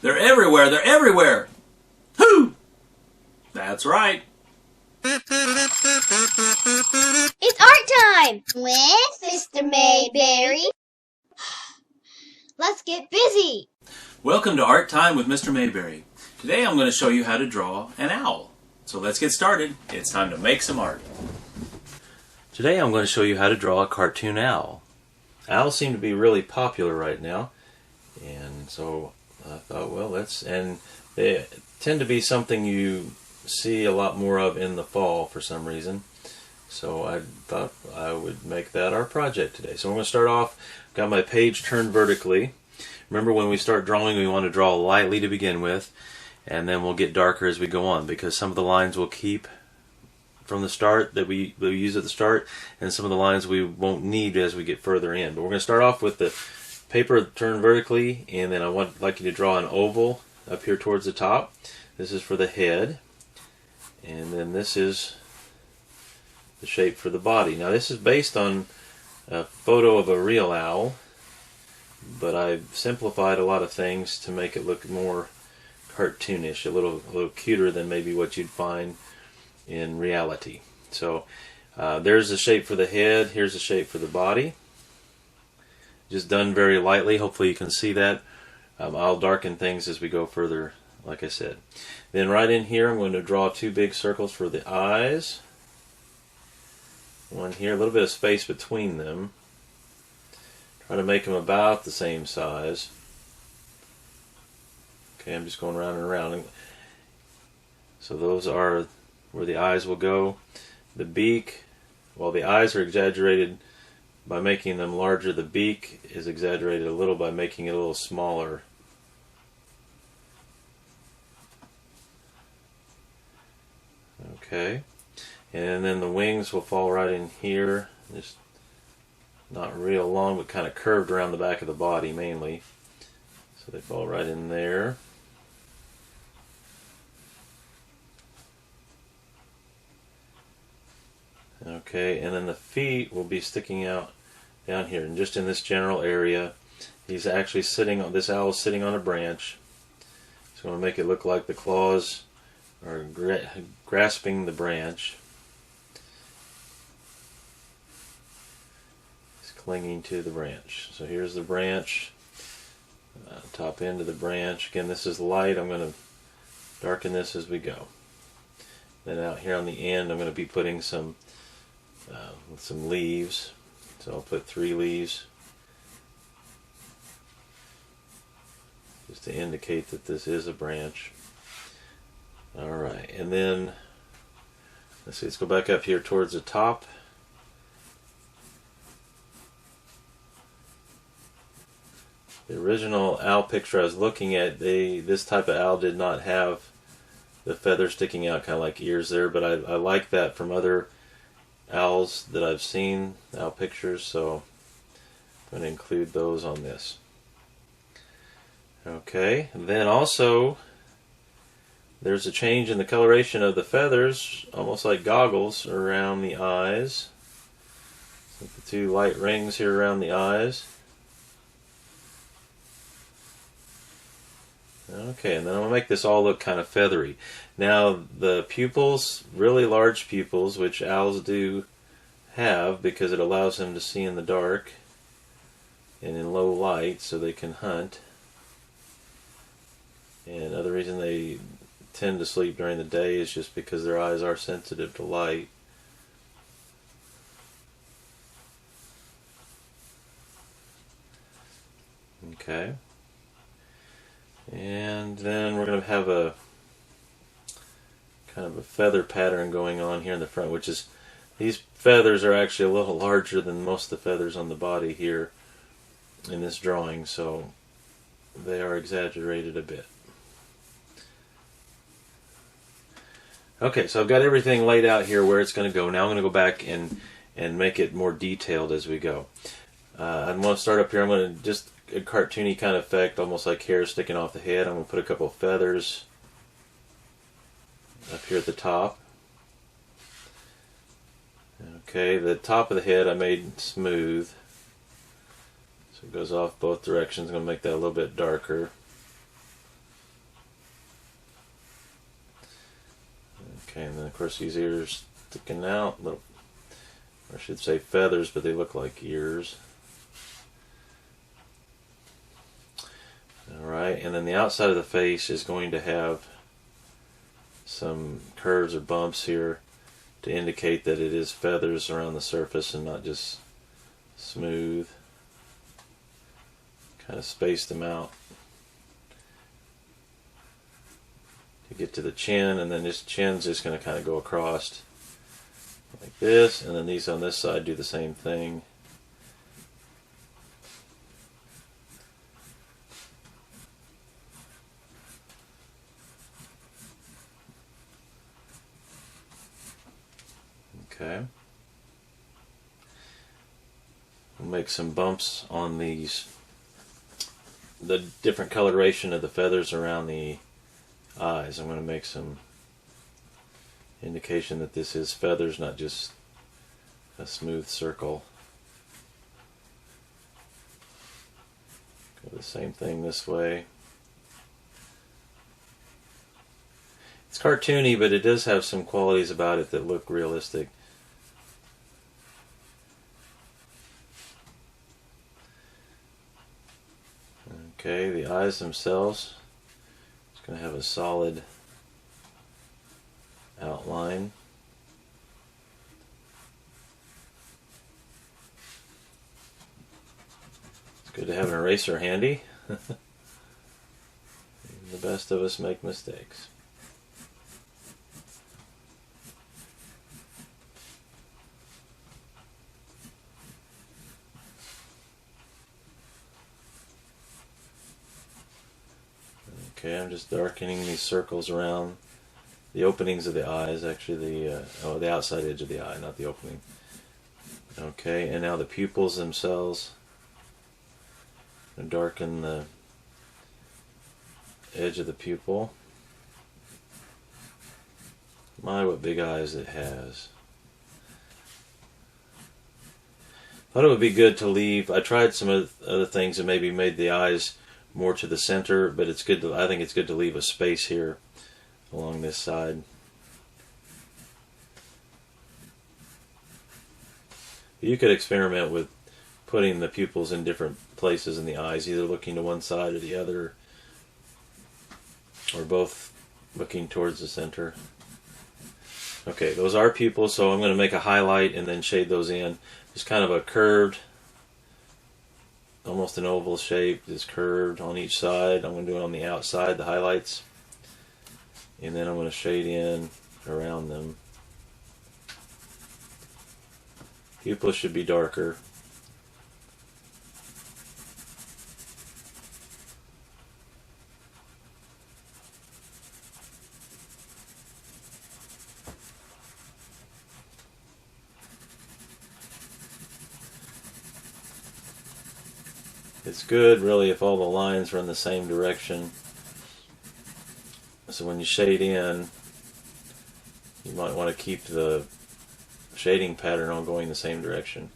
They're everywhere. They're everywhere. Whoo! That's right. It's art time with Mr. Mayberry. Let's get busy. Welcome to Art Time with Mr. Mayberry. Today I'm going to show you how to draw an owl. So let's get started. It's time to make some art. Today I'm going to show you how to draw a cartoon owl. Owls seem to be really popular right now, and so I thought, well, and they tend to be something you see a lot more of in the fall for some reason. So I thought I would make that our project today. So I'm going to start off, got my page turned vertically. Remember, when we start drawing, we want to draw lightly to begin with, and then we'll get darker as we go on, because some of the lines will keep from the start that we use at the start, and some of the lines we won't need as we get further in. But we're going to start off with the paper turned vertically, and then like you to draw an oval up here towards the top. This is for the head, and then this is the shape for the body. Now this is based on a photo of a real owl, but I've simplified a lot of things to make it look more cartoonish, a little cuter than maybe what you'd find in reality. So there's the shape for the head, here's the shape for the body. Just done very lightly. Hopefully you can see that. I'll darken things as we go further, like I said. Then right in here I'm going to draw two big circles for the eyes. One here, a little bit of space between them. Try to make them about the same size. Okay, I'm just going around and around. So those are where the eyes will go. The beak, while the eyes are exaggerated by making them larger, the beak is exaggerated a little by making it a little smaller. Okay, and then the wings will fall right in here, just not real long, but kind of curved around the back of the body mainly. So they fall right in there. Okay, and then the feet will be sticking out down here, and just in this general area. He's actually sitting on, this owl is sitting on a branch. So I'm going to make it look like the claws are grasping the branch. He's clinging to the branch. So here's the branch, top end of the branch. Again, this is light. I'm going to darken this as we go. Then out here on the end, I'm going to be putting some leaves. So I'll put 3 leaves just to indicate that this is a branch. Alright, and then let's go back up here towards the top. The original owl picture I was looking at, this type of owl did not have the feathers sticking out, kind of like ears there, but I like that from other owls that I've seen, owl pictures, so I'm going to include those on this. Okay, and then also there's a change in the coloration of the feathers, almost like goggles around the eyes. So the 2 light rings here around the eyes. Okay, and then I'm going to make this all look kind of feathery. Now the pupils, really large pupils, which owls do have because it allows them to see in the dark and in low light so they can hunt. And another reason they tend to sleep during the day is just because their eyes are sensitive to light. Okay. And then we're going to have a kind of a feather pattern going on here in the front, which is, these feathers are actually a little larger than most of the feathers on the body here in this drawing, so they are exaggerated a bit. Okay, so I've got everything laid out here where it's going to go. Now I'm going to go back and make it more detailed as we go. I'm going to start up here. I'm going to just a cartoony kind of effect, almost like hair sticking off the head. I'm going to put a couple of feathers up here at the top. Okay, the top of the head I made smooth, so it goes off both directions. I'm going to make that a little bit darker. Okay, and then of course these ears sticking out, little, or I should say feathers, but they look like ears. Alright, and then the outside of the face is going to have some curves or bumps here to indicate that it is feathers around the surface and not just smooth. Kind of space them out to get to the chin, and then this chin's just going to kind of go across like this, and then these on this side do the same thing. Okay. We'll make some bumps on these, the different coloration of the feathers around the eyes. I'm going to make some indication that this is feathers, not just a smooth circle. Go the same thing this way. It's cartoony, but it does have some qualities about it that look realistic. Okay, the eyes themselves, it's going to have a solid outline. It's good to have an eraser handy. The best of us make mistakes. Okay, I'm just darkening these circles around the openings of the eyes, actually the outside edge of the eye, not the opening. Okay, and now the pupils themselves. I'm gonna darken the edge of the pupil. My, what big eyes it has. Thought it would be good to leave, I tried some other things that maybe made the eyes more to the center, but it's good to, I think it's good to leave a space here along this side. You could experiment with putting the pupils in different places in the eyes, either looking to one side or the other, or both looking towards the center. Okay, those are pupils, so I'm going to make a highlight and then shade those in. Just kind of a curved, almost an oval shape, is curved on each side. I'm going to do it on the outside, the highlights, and then I'm going to shade in around them. Pupils should be darker. It's good really if all the lines are in the same direction. So when you shade in, you might want to keep the shading pattern on going the same direction.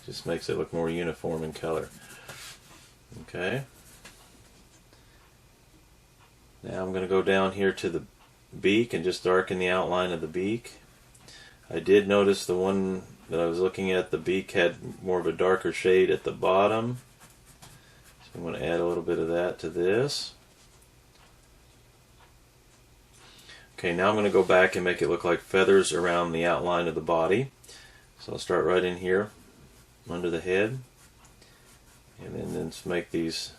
Just makes it look more uniform in color. Okay. Now I'm going to go down here to the beak and just darken the outline of the beak. I did notice the one that I was looking at, the beak had more of a darker shade at the bottom. So I'm going to add a little bit of that to this. Okay, now I'm going to go back and make it look like feathers around the outline of the body. So I'll start right in here under the head, and then just make these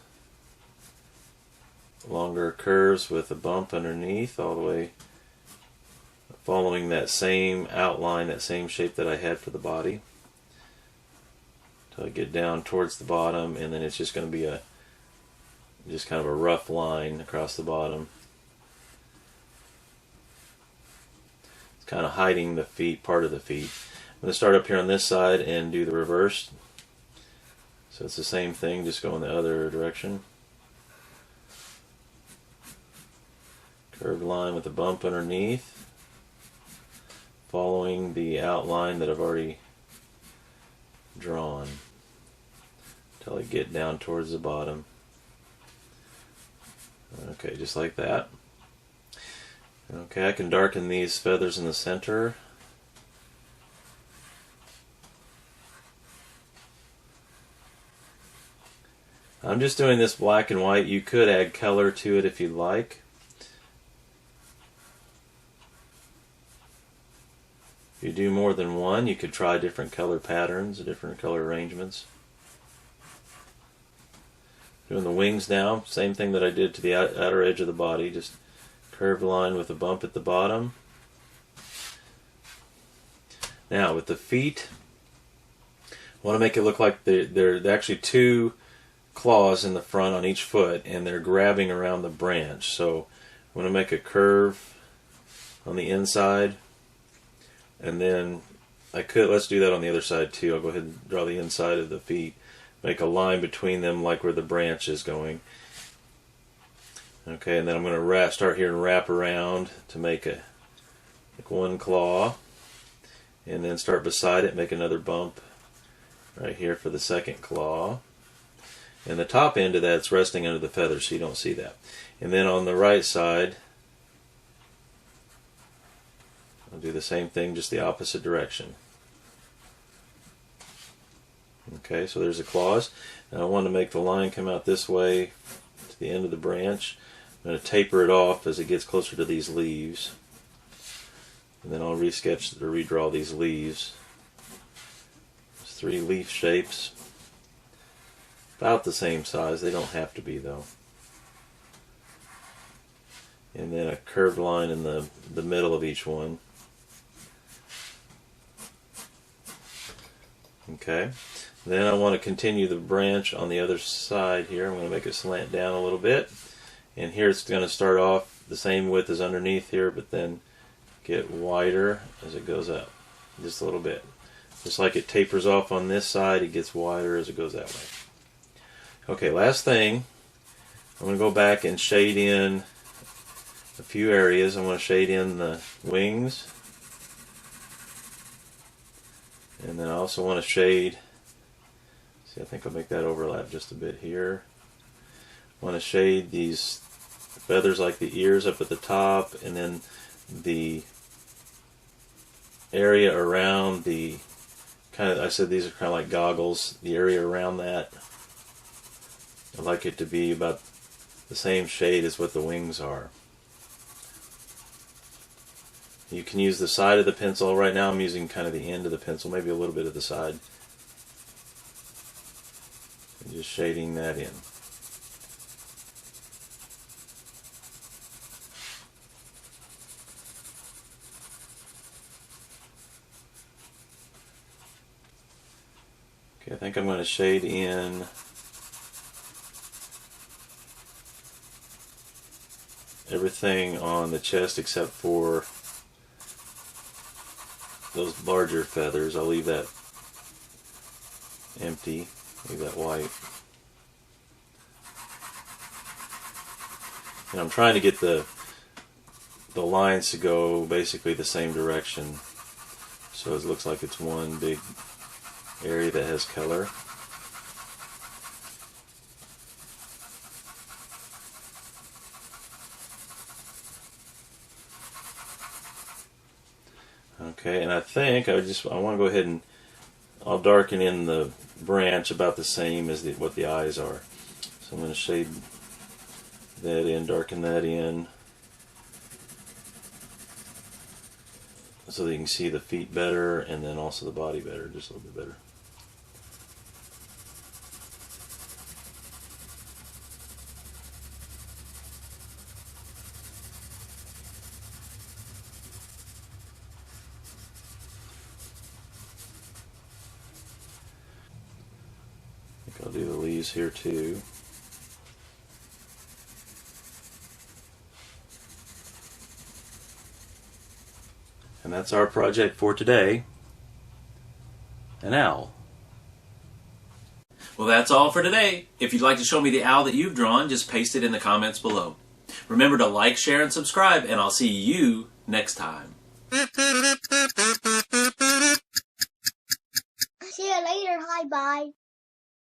longer curves with a bump underneath, all the way following that same outline, that same shape that I had for the body, until I get down towards the bottom, and then it's just going to be just kind of a rough line across the bottom. It's kind of hiding the feet, part of the feet. I'm going to start up here on this side and do the reverse. So it's the same thing, just go in the other direction. Curved line with a bump underneath, following the outline that I've already drawn until I get down towards the bottom. Okay, just like that. Okay, I can darken these feathers in the center. I'm just doing this black and white. You could add color to it if you'd like. If you do more than one, you could try different color patterns, different color arrangements. Doing the wings now, same thing that I did to the outer edge of the body, just curved line with a bump at the bottom. Now with the feet, I want to make it look like there are actually two claws in the front on each foot, and they're grabbing around the branch. So I'm going to make a curve on the inside, and then let's do that on the other side too. I'll go ahead and draw the inside of the feet, make a line between them like where the branch is going. Okay, and then I'm going to start here and wrap around to make one claw, and then start beside it, make another bump right here for the second claw. And the top end of that's resting under the feather, so you don't see that. And then on the right side, I'll do the same thing, just the opposite direction. Okay, so there's the claws. Now I want to make the line come out this way to the end of the branch. I'm going to taper it off as it gets closer to these leaves. And then I'll redraw these leaves. There's 3 leaf shapes. About the same size. They don't have to be though. And then a curved line in the middle of each one. Okay. Then I want to continue the branch on the other side here. I'm going to make it slant down a little bit. And here it's going to start off the same width as underneath here, but then get wider as it goes up. Just a little bit. Just like it tapers off on this side, it gets wider as it goes that way. Okay, last thing, I'm going to go back and shade in a few areas. I want to shade in the wings. And then I also want to shade, see, I think I'll make that overlap just a bit here. I want to shade these feathers like the ears up at the top, and then the area around the, I said these are kind of like goggles, the area around that, I'd like it to be about the same shade as what the wings are. You can use the side of the pencil. Right now I'm using kind of the end of the pencil, maybe a little bit of the side. And just shading that in. Okay, I think I'm going to shade in everything on the chest except for those larger feathers. I'll leave that empty, leave that white. And I'm trying to get the lines to go basically the same direction, so it looks like it's one big area that has color. Okay, and I think I want to go ahead and I'll darken in the branch about the same as what the eyes are. So I'm going to shade that in, darken that in, so that you can see the feet better and then also the body better, just a little bit better. I think I'll do the leaves here too. And that's our project for today, an owl. Well, that's all for today. If you'd like to show me the owl that you've drawn, just paste it in the comments below. Remember to like, share, and subscribe, and I'll see you next time. See you later. Hi, bye.